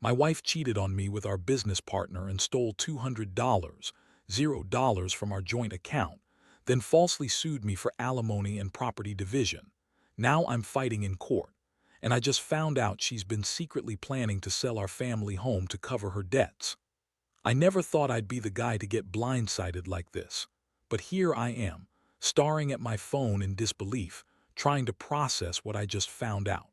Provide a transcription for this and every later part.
My wife cheated on me with our business partner and stole $200, $0 from our joint account, then falsely sued me for alimony and property division. Now I'm fighting in court, and I just found out she's been secretly planning to sell our family home to cover her debts. I never thought I'd be the guy to get blindsided like this, but here I am, staring at my phone in disbelief, trying to process what I just found out.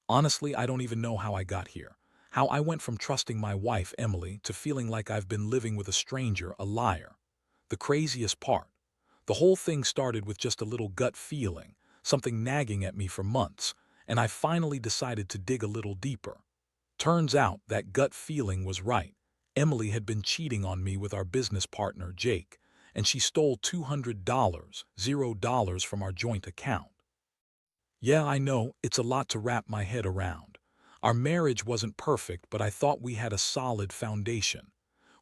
Honestly, I don't even know how I got here. How I went from trusting my wife, Emily, to feeling like I've been living with a stranger, a liar. The craziest part, the whole thing started with just a little gut feeling, something nagging at me for months, and I finally decided to dig a little deeper. Turns out that gut feeling was right. Emily had been cheating on me with our business partner, Jake, and she stole $200, $0 from our joint account. Yeah, I know, it's a lot to wrap my head around. Our marriage wasn't perfect, but I thought we had a solid foundation.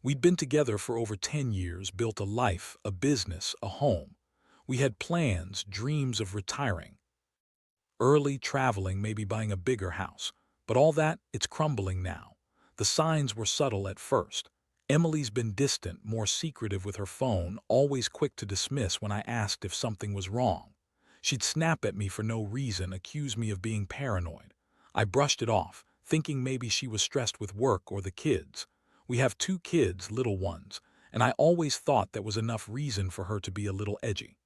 We'd been together for over 10 years, built a life, a business, a home. We had plans, dreams of retiring, early, traveling, maybe buying a bigger house. But all that, it's crumbling now. The signs were subtle at first. Emily's been distant, more secretive with her phone, always quick to dismiss when I asked if something was wrong. She'd snap at me for no reason, accuse me of being paranoid. I brushed it off, thinking maybe she was stressed with work or the kids. We have 2 kids, little ones, and I always thought that was enough reason for her to be a little edgy.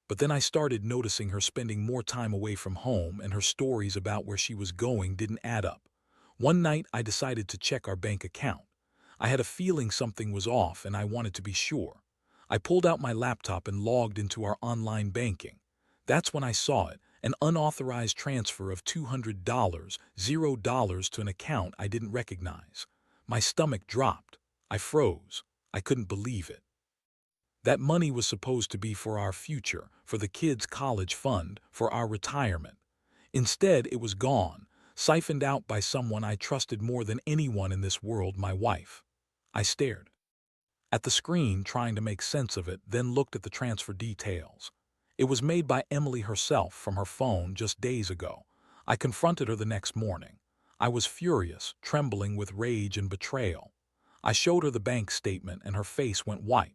But then I started noticing her spending more time away from home, and her stories about where she was going didn't add up. One night, I decided to check our bank account. I had a feeling something was off, and I wanted to be sure. I pulled out my laptop and logged into our online banking. That's when I saw it, an unauthorized transfer of $200, $0 to an account I didn't recognize. My stomach dropped. I froze. I couldn't believe it. That money was supposed to be for our future, for the kids' college fund, for our retirement. Instead, it was gone, siphoned out by someone I trusted more than anyone in this world, my wife. I stared at the screen, trying to make sense of it, then looked at the transfer details. It was made by Emily herself from her phone just days ago. I confronted her the next morning. I was furious, trembling with rage and betrayal. I showed her the bank statement, and her face went white.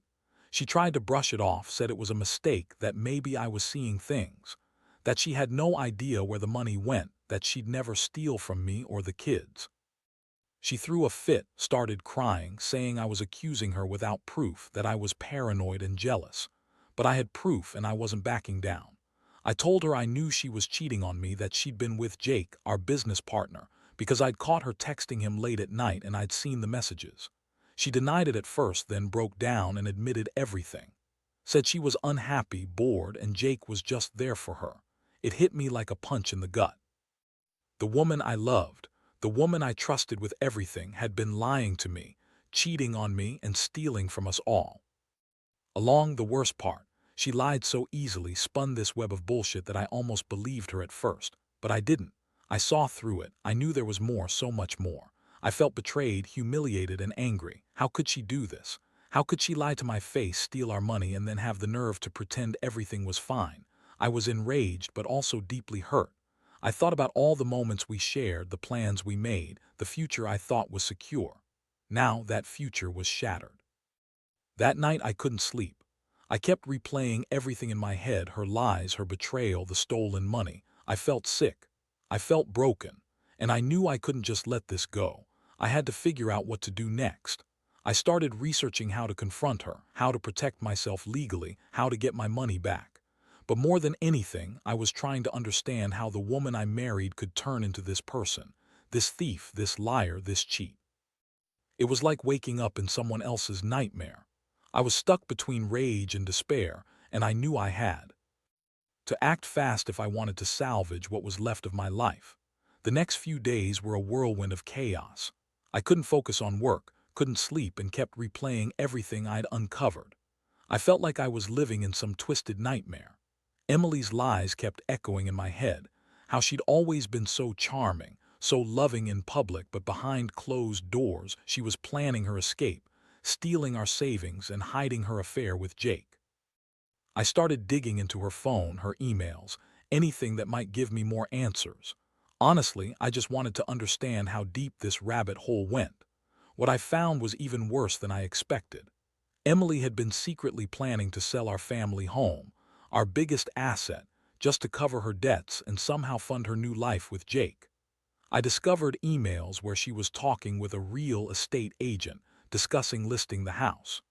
She tried to brush it off, said it was a mistake, that maybe I was seeing things, that she had no idea where the money went, that she'd never steal from me or the kids. She threw a fit, started crying, saying I was accusing her without proof, that I was paranoid and jealous. But I had proof, and I wasn't backing down. I told her I knew she was cheating on me, that she'd been with Jake, our business partner, because I'd caught her texting him late at night and I'd seen the messages. She denied it at first, then broke down and admitted everything. Said she was unhappy, bored, and Jake was just there for her. It hit me like a punch in the gut. The woman I loved, the woman I trusted with everything, had been lying to me, cheating on me and stealing from us all. Along the worst part, she lied so easily, spun this web of bullshit that I almost believed her at first. But I didn't. I saw through it. I knew there was more, so much more. I felt betrayed, humiliated, and angry. How could she do this? How could she lie to my face, steal our money, and then have the nerve to pretend everything was fine? I was enraged, but also deeply hurt. I thought about all the moments we shared, the plans we made, the future I thought was secure. Now that future was shattered. That night I couldn't sleep. I kept replaying everything in my head, her lies, her betrayal, the stolen money. I felt sick. I felt broken. And I knew I couldn't just let this go. I had to figure out what to do next. I started researching how to confront her, how to protect myself legally, how to get my money back. But more than anything, I was trying to understand how the woman I married could turn into this person, this thief, this liar, this cheat. It was like waking up in someone else's nightmare. I was stuck between rage and despair, and I knew I had to act fast if I wanted to salvage what was left of my life. The next few days were a whirlwind of chaos. I couldn't focus on work, couldn't sleep, and kept replaying everything I'd uncovered. I felt like I was living in some twisted nightmare. Emily's lies kept echoing in my head, how she'd always been so charming, so loving in public, but behind closed doors she was planning her escape, stealing our savings and hiding her affair with Jake. I started digging into her phone, her emails, anything that might give me more answers. Honestly, I just wanted to understand how deep this rabbit hole went. What I found was even worse than I expected. Emily had been secretly planning to sell our family home, our biggest asset, just to cover her debts and somehow fund her new life with Jake. I discovered emails where she was talking with a real estate agent, discussing listing the house.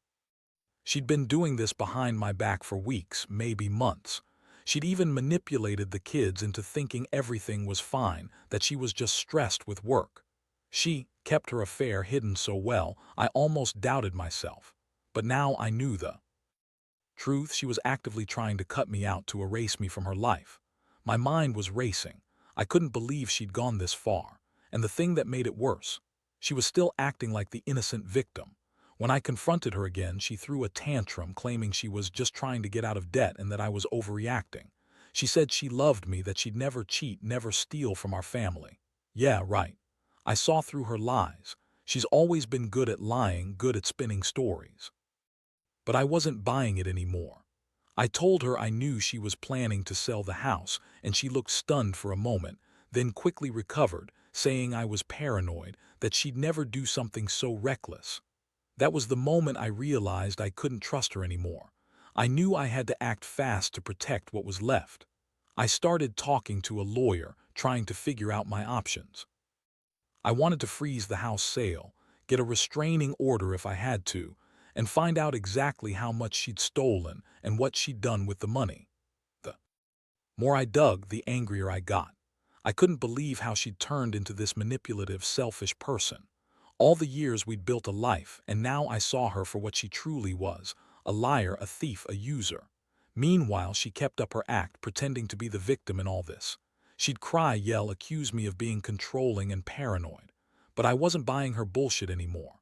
She'd been doing this behind my back for weeks, maybe months. She'd even manipulated the kids into thinking everything was fine, that she was just stressed with work. She kept her affair hidden so well, I almost doubted myself. But now I knew the truth. She was actively trying to cut me out, to erase me from her life. My mind was racing. I couldn't believe she'd gone this far. And the thing that made it worse, she was still acting like the innocent victim. When I confronted her again, she threw a tantrum, claiming she was just trying to get out of debt and that I was overreacting. She said she loved me, that she'd never cheat, never steal from our family. Yeah, right. I saw through her lies. She's always been good at lying, good at spinning stories. But I wasn't buying it anymore. I told her I knew she was planning to sell the house, and she looked stunned for a moment, then quickly recovered, saying I was paranoid, that she'd never do something so reckless. That was the moment I realized I couldn't trust her anymore. I knew I had to act fast to protect what was left. I started talking to a lawyer, trying to figure out my options. I wanted to freeze the house sale, get a restraining order if I had to, and find out exactly how much she'd stolen and what she'd done with the money. The more I dug, the angrier I got. I couldn't believe how she'd turned into this manipulative, selfish person. All the years we'd built a life, and now I saw her for what she truly was: a liar, a thief, a user. Meanwhile, she kept up her act, pretending to be the victim in all this. She'd cry, yell, accuse me of being controlling and paranoid. But I wasn't buying her bullshit anymore.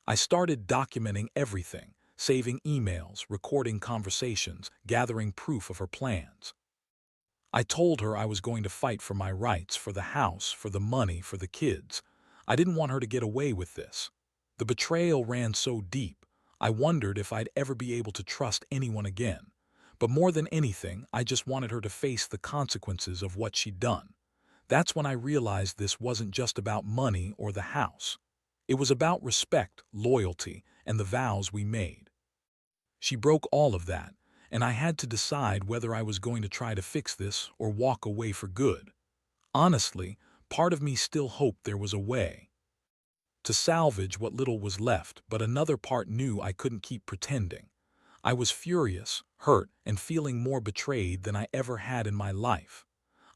I started documenting everything, saving emails, recording conversations, gathering proof of her plans. I told her I was going to fight for my rights, for the house, for the money, for the kids. I didn't want her to get away with this. The betrayal ran so deep, I wondered if I'd ever be able to trust anyone again. But more than anything, I just wanted her to face the consequences of what she'd done. That's when I realized this wasn't just about money or the house. It was about respect, loyalty, and the vows we made. She broke all of that, and I had to decide whether I was going to try to fix this or walk away for good. Honestly, part of me still hoped there was a way to salvage what little was left, but another part knew I couldn't keep pretending. I was furious, hurt, and feeling more betrayed than I ever had in my life.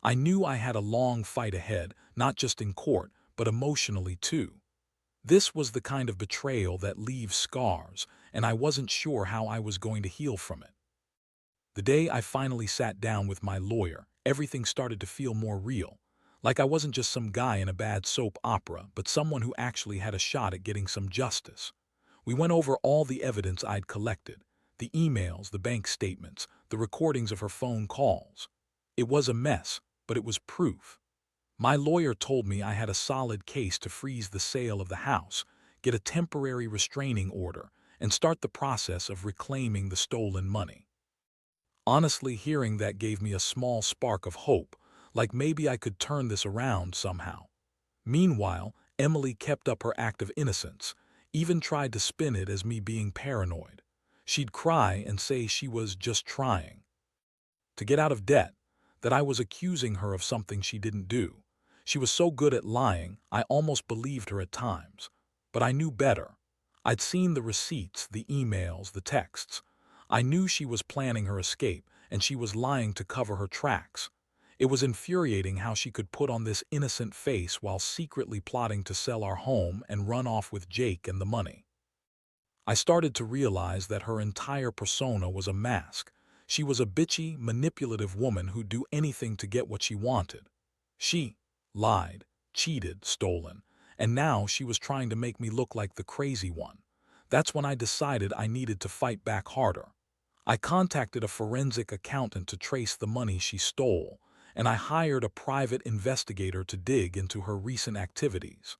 I knew I had a long fight ahead, not just in court, but emotionally too. This was the kind of betrayal that leaves scars, and I wasn't sure how I was going to heal from it. The day I finally sat down with my lawyer, everything started to feel more real. Like I wasn't just some guy in a bad soap opera, but someone who actually had a shot at getting some justice. We went over all the evidence I'd collected: the emails, the bank statements, the recordings of her phone calls. It was a mess, but it was proof. My lawyer told me I had a solid case to freeze the sale of the house, get a temporary restraining order, and start the process of reclaiming the stolen money. Honestly, hearing that gave me a small spark of hope, like maybe I could turn this around somehow. Meanwhile, Emily kept up her act of innocence, even tried to spin it as me being paranoid. She'd cry and say she was just trying to get out of debt, that I was accusing her of something she didn't do. She was so good at lying, I almost believed her at times. But I knew better. I'd seen the receipts, the emails, the texts. I knew she was planning her escape, and she was lying to cover her tracks. It was infuriating how she could put on this innocent face while secretly plotting to sell our home and run off with Jake and the money. I started to realize that her entire persona was a mask. She was a bitchy, manipulative woman who'd do anything to get what she wanted. She lied, cheated, stolen, and now she was trying to make me look like the crazy one. That's when I decided I needed to fight back harder. I contacted a forensic accountant to trace the money she stole, and I hired a private investigator to dig into her recent activities.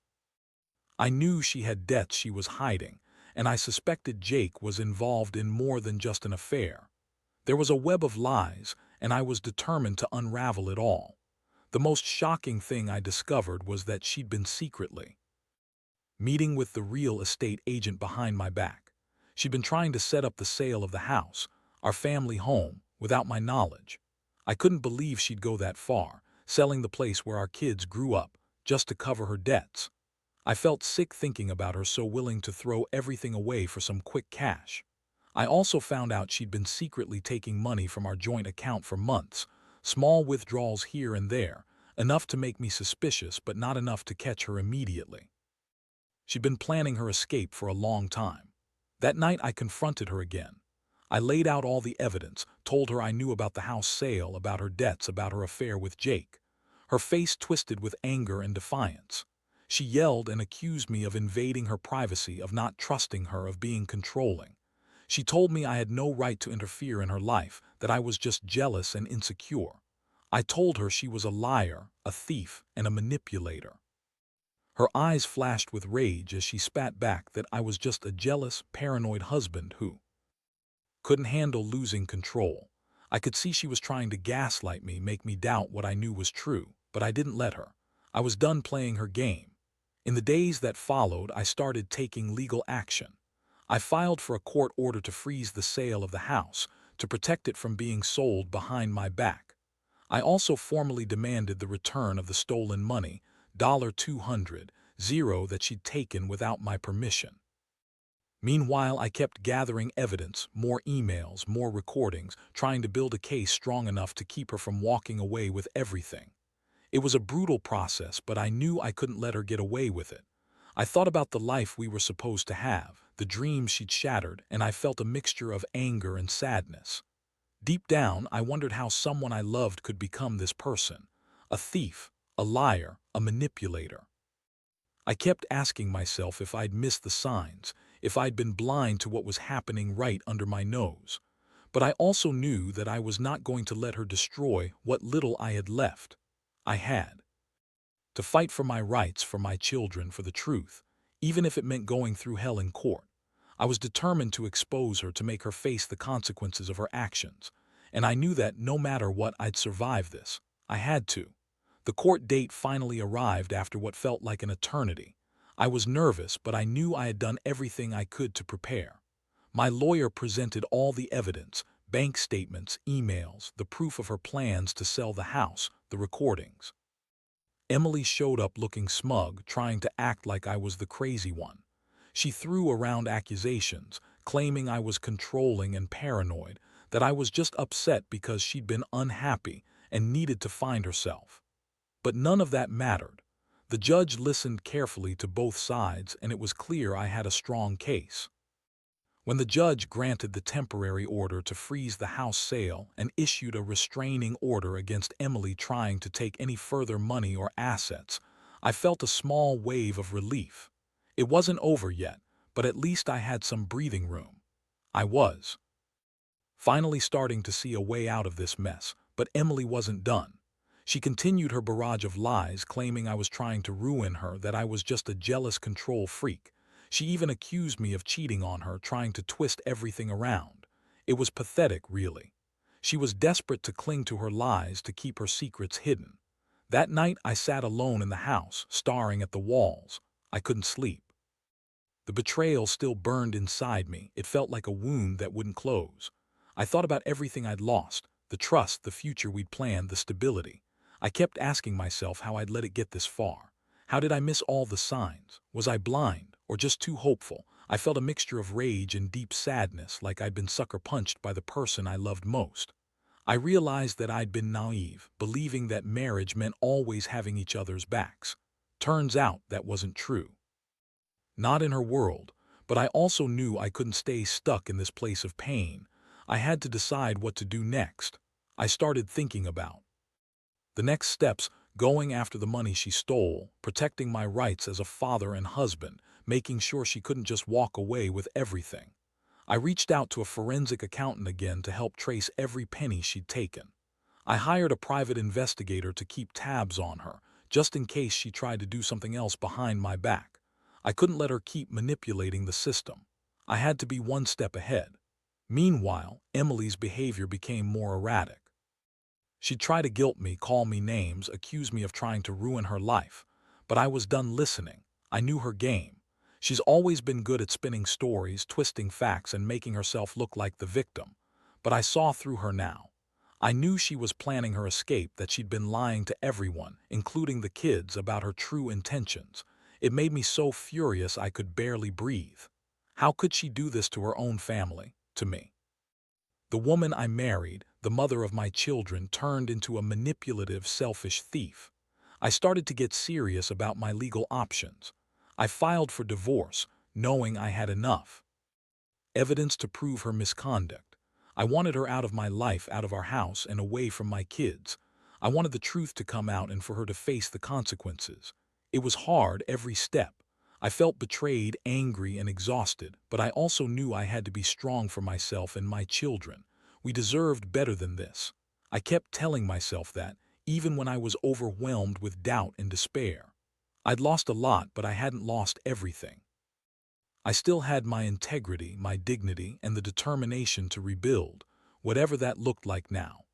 I knew she had debts she was hiding, and I suspected Jake was involved in more than just an affair. There was a web of lies, and I was determined to unravel it all. The most shocking thing I discovered was that she'd been secretly meeting with the real estate agent behind my back. She'd been trying to set up the sale of the house, our family home, without my knowledge. I couldn't believe she'd go that far, selling the place where our kids grew up, just to cover her debts. I felt sick thinking about her so willing to throw everything away for some quick cash. I also found out she'd been secretly taking money from our joint account for months, small withdrawals here and there, enough to make me suspicious but not enough to catch her immediately. She'd been planning her escape for a long time. That night I confronted her again. I laid out all the evidence, told her I knew about the house sale, about her debts, about her affair with Jake. Her face twisted with anger and defiance. She yelled and accused me of invading her privacy, of not trusting her, of being controlling. She told me I had no right to interfere in her life, that I was just jealous and insecure. I told her she was a liar, a thief, and a manipulator. Her eyes flashed with rage as she spat back that I was just a jealous, paranoid husband who couldn't handle losing control. I could see she was trying to gaslight me, make me doubt what I knew was true, but I didn't let her. I was done playing her game. In the days that followed, I started taking legal action. I filed for a court order to freeze the sale of the house, to protect it from being sold behind my back. I also formally demanded the return of the stolen money, $200, that she'd taken without my permission. Meanwhile, I kept gathering evidence, more emails, more recordings, trying to build a case strong enough to keep her from walking away with everything. It was a brutal process, but I knew I couldn't let her get away with it. I thought about the life we were supposed to have, the dreams she'd shattered, and I felt a mixture of anger and sadness. Deep down, I wondered how someone I loved could become this person, a thief, a liar, a manipulator. I kept asking myself if I'd missed the signs, if I'd been blind to what was happening right under my nose. But I also knew that I was not going to let her destroy what little I had left. I had to fight for my rights, for my children, for the truth, even if it meant going through hell in court. I was determined to expose her, to make her face the consequences of her actions. And I knew that no matter what, I'd survive this. I had to. The court date finally arrived after what felt like an eternity. I was nervous, but I knew I had done everything I could to prepare. My lawyer presented all the evidence, bank statements, emails, the proof of her plans to sell the house, the recordings. Emily showed up looking smug, trying to act like I was the crazy one. She threw around accusations, claiming I was controlling and paranoid, that I was just upset because she'd been unhappy and needed to find herself. But none of that mattered. The judge listened carefully to both sides, and it was clear I had a strong case. When the judge granted the temporary order to freeze the house sale and issued a restraining order against Emily trying to take any further money or assets, I felt a small wave of relief. It wasn't over yet, but at least I had some breathing room. I was finally starting to see a way out of this mess, but Emily wasn't done. She continued her barrage of lies, claiming I was trying to ruin her, that I was just a jealous control freak. She even accused me of cheating on her, trying to twist everything around. It was pathetic, really. She was desperate to cling to her lies, to keep her secrets hidden. That night I sat alone in the house, staring at the walls. I couldn't sleep. The betrayal still burned inside me. It felt like a wound that wouldn't close. I thought about everything I'd lost, the trust, the future we'd planned, the stability. I kept asking myself how I'd let it get this far. How did I miss all the signs? Was I blind, or just too hopeful? I felt a mixture of rage and deep sadness, like I'd been sucker punched by the person I loved most. I realized that I'd been naive, believing that marriage meant always having each other's backs. Turns out that wasn't true. Not in her world, but I also knew I couldn't stay stuck in this place of pain. I had to decide what to do next. I started thinking about the next steps, going after the money she stole, protecting my rights as a father and husband, making sure she couldn't just walk away with everything. I reached out to a forensic accountant again to help trace every penny she'd taken. I hired a private investigator to keep tabs on her, just in case she tried to do something else behind my back. I couldn't let her keep manipulating the system. I had to be one step ahead. Meanwhile, Emily's behavior became more erratic. She'd try to guilt me, call me names, accuse me of trying to ruin her life. But I was done listening. I knew her game. She's always been good at spinning stories, twisting facts, and making herself look like the victim. But I saw through her now. I knew she was planning her escape, that she'd been lying to everyone, including the kids, about her true intentions. It made me so furious I could barely breathe. How could she do this to her own family, to me? The woman I married, the mother of my children, turned into a manipulative, selfish thief. I started to get serious about my legal options. I filed for divorce, knowing I had enough evidence to prove her misconduct. I wanted her out of my life, out of our house, and away from my kids. I wanted the truth to come out and for her to face the consequences. It was hard every step. I felt betrayed, angry, and exhausted, but I also knew I had to be strong for myself and my children. We deserved better than this. I kept telling myself that, even when I was overwhelmed with doubt and despair. I'd lost a lot, but I hadn't lost everything. I still had my integrity, my dignity, and the determination to rebuild, whatever that looked like now.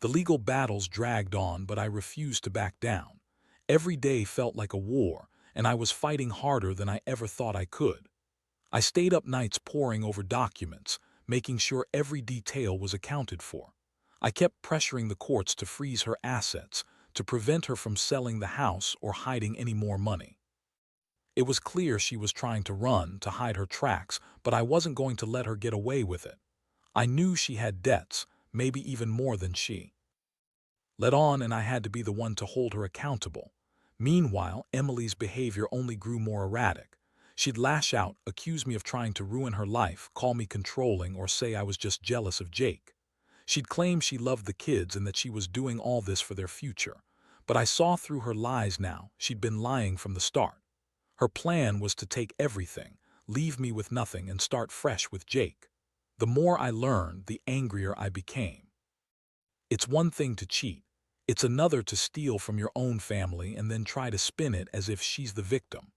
The legal battles dragged on, but I refused to back down. Every day felt like a war, and I was fighting harder than I ever thought I could. I stayed up nights poring over documents, making sure every detail was accounted for. I kept pressuring the courts to freeze her assets, to prevent her from selling the house or hiding any more money. It was clear she was trying to run, to hide her tracks, but I wasn't going to let her get away with it. I knew she had debts, maybe even more than she let on, and I had to be the one to hold her accountable. Meanwhile, Emily's behavior only grew more erratic. She'd lash out, accuse me of trying to ruin her life, call me controlling, or say I was just jealous of Jake. She'd claim she loved the kids and that she was doing all this for their future. But I saw through her lies now. She'd been lying from the start. Her plan was to take everything, leave me with nothing, and start fresh with Jake. The more I learned, the angrier I became. It's one thing to cheat. It's another to steal from your own family and then try to spin it as if she's the victim.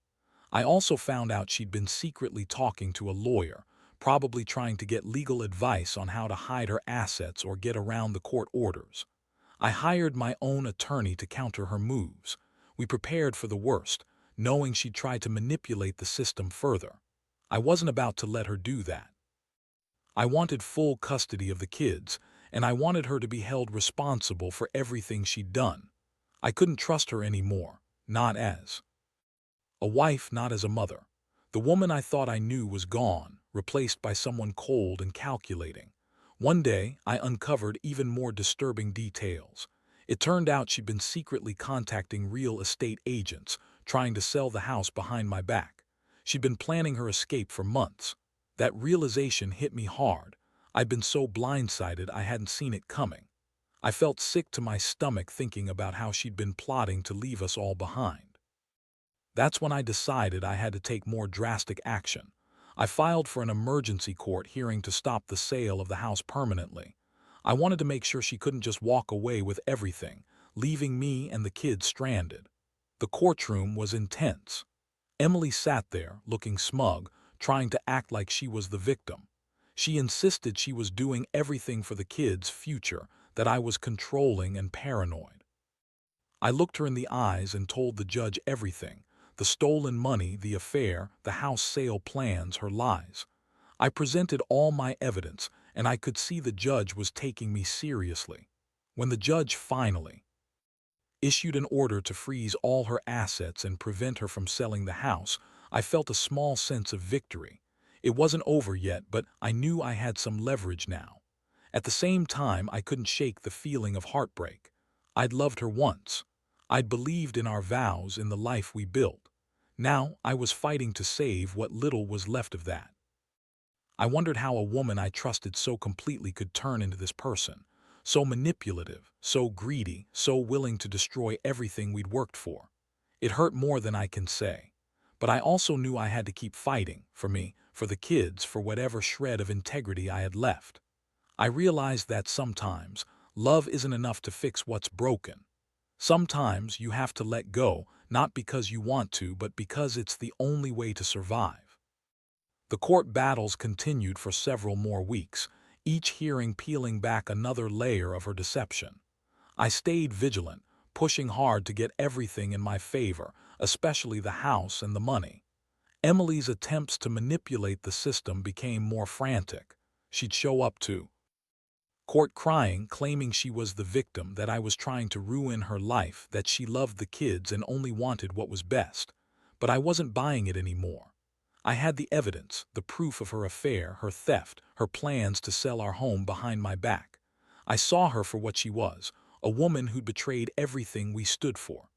I also found out she'd been secretly talking to a lawyer, probably trying to get legal advice on how to hide her assets or get around the court orders. I hired my own attorney to counter her moves. We prepared for the worst, knowing she'd try to manipulate the system further. I wasn't about to let her do that. I wanted full custody of the kids, and I wanted her to be held responsible for everything she'd done. I couldn't trust her anymore, not as a wife, not as a mother. The woman I thought I knew was gone, replaced by someone cold and calculating. One day, I uncovered even more disturbing details. It turned out she'd been secretly contacting real estate agents, trying to sell the house behind my back. She'd been planning her escape for months. That realization hit me hard. I'd been so blindsided I hadn't seen it coming. I felt sick to my stomach thinking about how she'd been plotting to leave us all behind. That's when I decided I had to take more drastic action. I filed for an emergency court hearing to stop the sale of the house permanently. I wanted to make sure she couldn't just walk away with everything, leaving me and the kids stranded. The courtroom was intense. Emily sat there, looking smug, trying to act like she was the victim. She insisted she was doing everything for the kids' future, that I was controlling and paranoid. I looked her in the eyes and told the judge everything: the stolen money, the affair, the house sale plans, her lies. I presented all my evidence, and I could see the judge was taking me seriously. When the judge finally issued an order to freeze all her assets and prevent her from selling the house, I felt a small sense of victory. It wasn't over yet, but I knew I had some leverage now. At the same time, I couldn't shake the feeling of heartbreak. I'd loved her once. I'd believed in our vows, in the life we built. Now I was fighting to save what little was left of that. I wondered how a woman I trusted so completely could turn into this person, so manipulative, so greedy, so willing to destroy everything we'd worked for. It hurt more than I can say. But I also knew I had to keep fighting, for me, for the kids, for whatever shred of integrity I had left. I realized that sometimes love isn't enough to fix what's broken. Sometimes you have to let go, not because you want to, but because it's the only way to survive. The court battles continued for several more weeks, each hearing peeling back another layer of her deception. I stayed vigilant, pushing hard to get everything in my favor, especially the house and the money. Emily's attempts to manipulate the system became more frantic. She'd show up to court crying, claiming she was the victim, that I was trying to ruin her life, that she loved the kids and only wanted what was best. But I wasn't buying it anymore. I had the evidence, the proof of her affair, her theft, her plans to sell our home behind my back. I saw her for what she was, a woman who'd betrayed everything we stood for.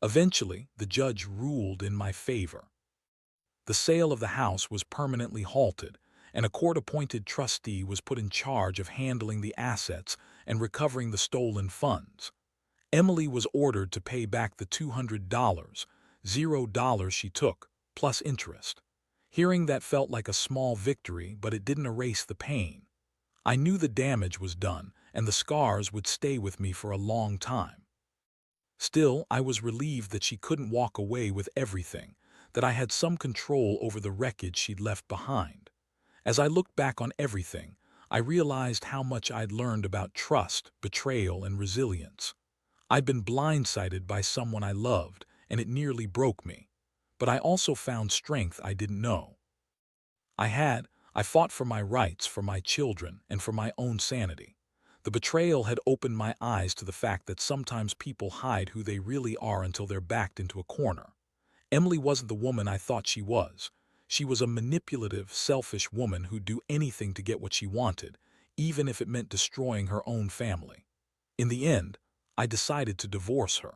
Eventually, the judge ruled in my favor. The sale of the house was permanently halted, and a court-appointed trustee was put in charge of handling the assets and recovering the stolen funds. Emily was ordered to pay back the $200, $0 she took, plus interest. Hearing that felt like a small victory, but it didn't erase the pain. I knew the damage was done, and the scars would stay with me for a long time. Still, I was relieved that she couldn't walk away with everything, that I had some control over the wreckage she'd left behind. As I looked back on everything, I realized how much I'd learned about trust, betrayal, and resilience. I'd been blindsided by someone I loved, and it nearly broke me. But I also found strength I didn't know I fought for my rights, for my children, and for my own sanity. The betrayal had opened my eyes to the fact that sometimes people hide who they really are until they're backed into a corner. Emily wasn't the woman I thought she was. She was a manipulative, selfish woman who'd do anything to get what she wanted, even if it meant destroying her own family. In the end, I decided to divorce her.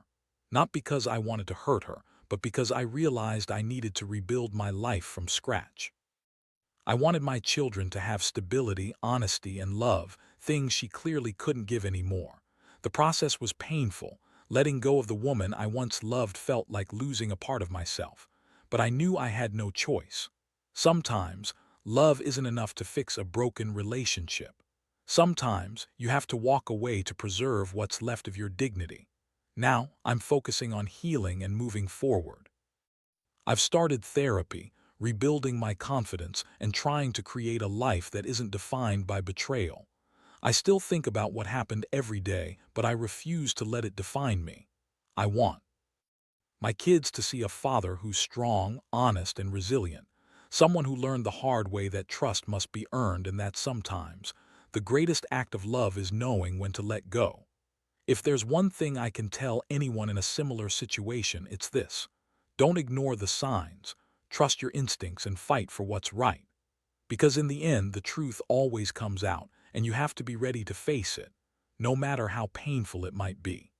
Not because I wanted to hurt her, but because I realized I needed to rebuild my life from scratch. I wanted my children to have stability, honesty, and love, things she clearly couldn't give anymore. The process was painful. Letting go of the woman I once loved felt like losing a part of myself. But I knew I had no choice. Sometimes, love isn't enough to fix a broken relationship. Sometimes, you have to walk away to preserve what's left of your dignity. Now, I'm focusing on healing and moving forward. I've started therapy, rebuilding my confidence, and trying to create a life that isn't defined by betrayal. I still think about what happened every day, but I refuse to let it define me. I want my kids to see a father who's strong, honest, and resilient, someone who learned the hard way that trust must be earned and that sometimes the greatest act of love is knowing when to let go. If there's one thing I can tell anyone in a similar situation, it's this: don't ignore the signs, trust your instincts, and fight for what's right. Because in the end, the truth always comes out, and you have to be ready to face it, no matter how painful it might be.